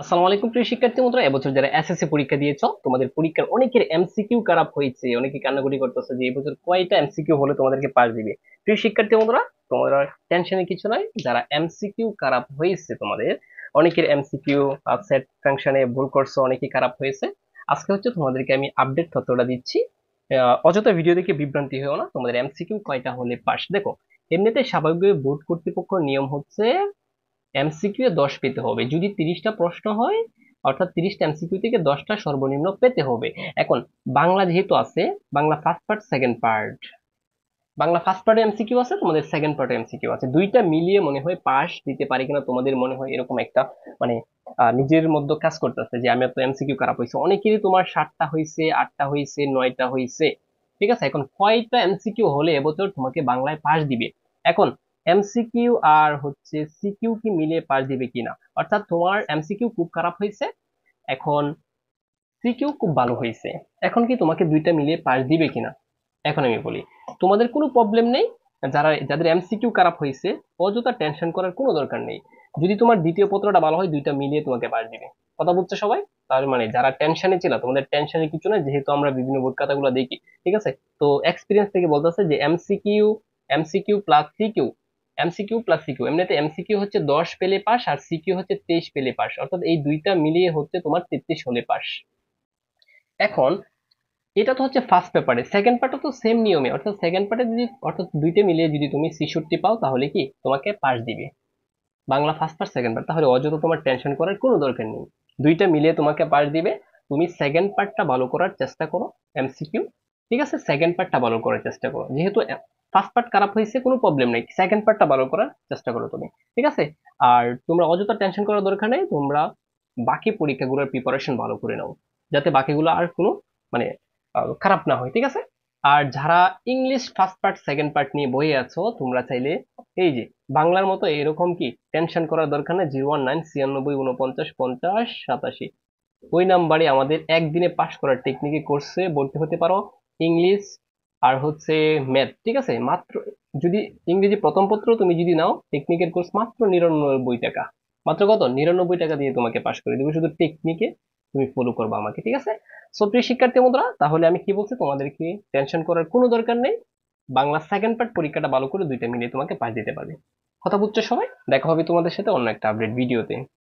আসসালামু আলাইকুম প্রিয় শিক্ষার্থী বন্ধুরা, এবছর যারা এসএসসি পরীক্ষা দিয়েছো তোমাদের পরীক্ষার অনেকের এমসিকিউ খারাপ হয়েছে, অনেকে কান্নাকাটি করতেছে যে এবছর কয়টা এমসিকিউ হলে তোমাদেরকে পাস দিবে। প্রিয় শিক্ষার্থী বন্ধুরা, তোমরা টেনশনের কিছু নাই। যারা এমসিকিউ খারাপ হয়েছে তোমাদের অনেকের এমসিকিউ সেট ফাংশনে ভুল করছো, অনেকেই খারাপ হয়েছে। আজকে হচ্ছে তোমাদেরকে আমি আপডেট তথ্যটা দিচ্ছি। অযথা ভিডিও দেখে বিভ্রান্তি হয়েও না। তোমাদের এমসিকিউ কয়টা হলে পাস দেখো। এমনিতে স্বাভাবিকভাবে বোর্ড কর্তৃপক্ষের নিয়ম হচ্ছে এমসিকিউ এ 10 পেতে হবে। যদি 30টা প্রশ্ন হয়, অর্থাৎ 30টা এমসিকিউ থেকে 10টা সর্বনিম্ন পেতে হবে। এখন বাংলা যেহেতু আছে, Bangla first part second part, Bangla first পার্টে এমসিকিউ আছে, তোমাদের সেকেন্ড পার্টে এমসিকিউ আছে, দুইটা মিলিয়ে মনে হয় পাস দিতে পারি কিনা তোমাদের মনে হয় এরকম একটা মানে নিজের মধ্যে কাজ করতেছে যে আমি তো এমসিকিউ খারাপ হয়েছে। অনেকেরই তোমার 7টা হয়েছে, 8টা হয়েছে, 9টা হয়েছে। ঠিক আছে, এখন কয়টা এমসিকিউ হলে এবছর তোমাকে বাংলায় পাস দিবে? এখন এমসিকিউ আর হচ্ছে সিকিউ কি মিলিয়ে পাস দিবে কিনা, অর্থাৎ তোমার এমসিকিউ খুব খারাপ হয়েছে, এখন সিকিউ খুব ভালো হয়েছে, এখন কি তোমাকে দুইটা মিলিয়ে পাস দিবে কিনা? এখন আমি বলি, তোমাদের কোনো প্রবলেম নেই। যাদের এমসিকিউ খারাপ হয়েছে অযথা টেনশন করার কোনো দরকার নেই। যদি তোমার দ্বিতীয় পত্রটা ভালো হয়, দুইটা মিলিয়ে তোমাকে পাস দিবে। কথা বুঝছো সবাই? তার মানে যারা টেনশনে ছিল, তোমাদের টেনশনের কিছু না, যেহেতু আমরা বিভিন্ন বোর্ড খাতাগুলো দেখি। ঠিক আছে, তো এক্সপিরিয়েন্স থেকে বলতেছে যে MCQ, MCQ plus CQ, MCQ plus CQ, এমনিতে এমসিকিউ হচ্ছে 10 পেলে পাস আর সিকিউ হচ্ছে 23 পেলে পাস, অর্থাৎ এই দুইটা মিলিয়ে হচ্ছে তোমার 33 হলে পাস। এখন এটা তো হচ্ছে ফার্স্ট পেপারে, সেকেন্ড পার্টও তো সেম নিয়মে, অর্থাৎ সেকেন্ড পার্টে যদি, অর্থাৎ দুইটা মিলিয়ে যদি তুমি 66 পাও তাহলে কি তোমাকে পাস দিবে Bangla first part second part. তাহলে অযথা তোমার টেনশন করার কোনো দরকার নেই, দুইটা মিলিয়ে তোমাকে পাস দিবে। তুমি সেকেন্ড পার্টটা ভালো করার চেষ্টা করো, এমসিকিউ। ঠিক আছে, সেকেন্ড পার্টটা ভালো করার চেষ্টা করো, যেহেতু ফার্স্ট পার্ট খারাপ হয়েছে কোনো প্রবলেম নেই, সেকেন্ড পার্টটা ভালো করার চেষ্টা করো তুমি। ঠিক আছে, আর তোমরা অযথা টেনশন করার দরকার নেই, তোমরা বাকি পরীক্ষাগুলোর প্রিপারেশন ভালো করে নাও, যাতে বাকিগুলো আর কোনো মানে খারাপ না হয়। ঠিক আছে, আর যারা English first part second part নিয়ে বই আছো, তোমরা চাইলে এই যে বাংলার মতো এরকম কি টেনশন করার দরকার নেই, 019 96 49 50 87 ওই নাম্বারে আমাদের একদিনে পাস করার টেকনিকে কোর্সে ভর্তি হতে পারো। ইংলিশ আর হচ্ছে ম্যাথ, ঠিক আছে, মাত্র যদি ইংরেজি প্রথম পত্র তুমি যদি নাও টেকনিকের কোর্স মাত্র 99 টাকা। মাত্র কত? 99 টাকা দিয়ে তোমাকে পাস করে দেবো, শুধু টেকনিকে তুমি ফলো করবা আমাকে। ঠিক আছে, সো প্রিয় শিক্ষার্থী বন্ধুরা, তাহলে আমি কি বলছি, তোমাদেরকে টেনশন করার কোনো দরকার নেই। বাংলা সেকেন্ড পার্ট পরীক্ষাটা ভালো করে দুইটা মিলিয়ে তোমাকে পাস দিতে পারবে। কথা বুঝছো সবাই? দেখা হবে তোমাদের সাথে অন্য একটা আপডেট ভিডিওতে।